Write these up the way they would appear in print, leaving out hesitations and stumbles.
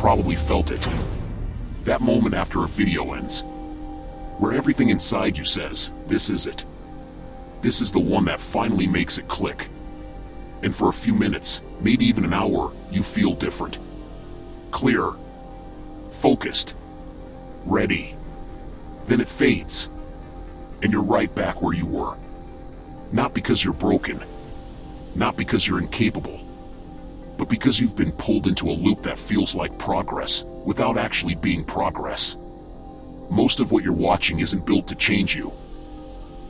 probably felt it. That moment after a video ends, where everything inside you says, this is it. This is the one that finally makes it click. And for a few minutes, maybe even an hour, you feel different. Clear. Focused. Ready. Then it fades. And you're right back where you were. Not because you're broken. Not because you're incapable. But because you've been pulled into a loop that feels like progress, without actually being progress. Most of what you're watching isn't built to change you.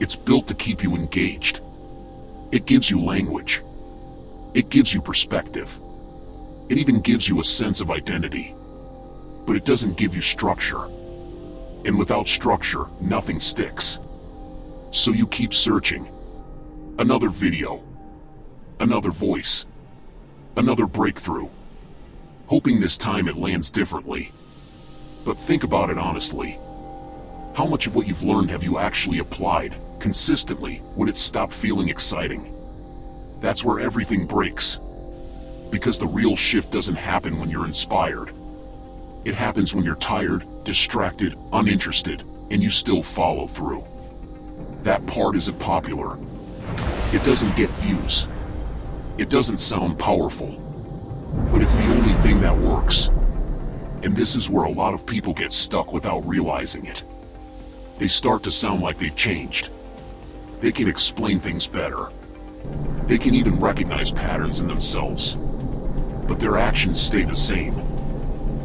It's built to keep you engaged. It gives you language. It gives you perspective. It even gives you a sense of identity. But it doesn't give you structure. And without structure, nothing sticks. So you keep searching. Another video. Another voice. Another breakthrough. Hoping this time it lands differently. But think about it honestly. How much of what you've learned have you actually applied, consistently, when it stopped feeling exciting? That's where everything breaks. Because the real shift doesn't happen when you're inspired. It happens when you're tired, distracted, uninterested, and you still follow through. That part isn't popular. It doesn't get views. It doesn't sound powerful. But it's the only thing that works. And this is where a lot of people get stuck without realizing it. They start to sound like they've changed. They can explain things better. They can even recognize patterns in themselves. But their actions stay the same.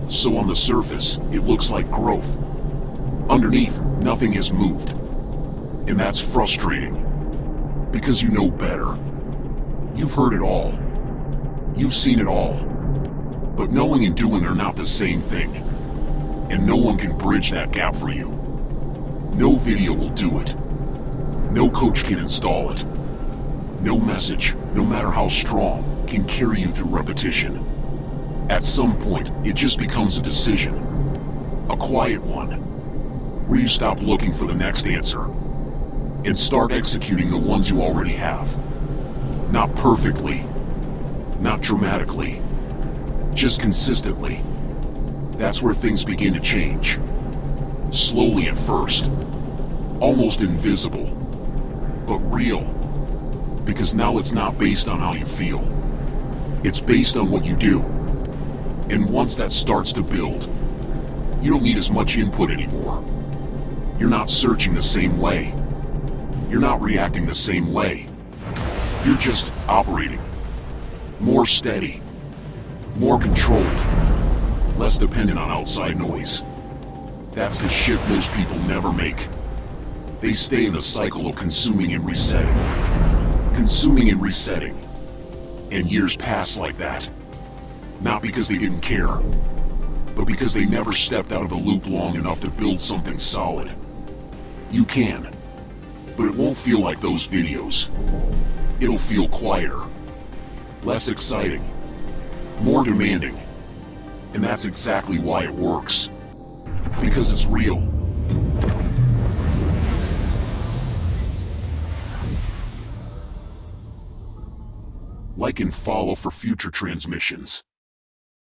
So on the surface, it looks like growth. Underneath, nothing has moved. And that's frustrating. Because you know better. You've heard it all. You've seen it all. But knowing and doing are not the same thing. And no one can bridge that gap for you. No video will do it. No coach can install it. No message, no matter how strong, can carry you through repetition. At some point, it just becomes a decision. A quiet one. Where you stop looking for the next answer. And start executing the ones you already have. Not perfectly. Not dramatically. Just consistently. That's where things begin to change. Slowly at first. Almost invisible. But real. Because now it's not based on how you feel. It's based on what you do. And once that starts to build, you don't need as much input anymore. You're not searching the same way. You're not reacting the same way. You're just operating. More steady. More controlled. Less dependent on outside noise. That's the shift most people never make. They stay in a cycle of consuming and resetting. Consuming and resetting. And years pass like that. Not because they didn't care, but because they never stepped out of the loop long enough to build something solid. You can, but it won't feel like those videos. It'll feel quieter, less exciting, more demanding. And that's exactly why it works. Because it's real. Like and follow for future transmissions.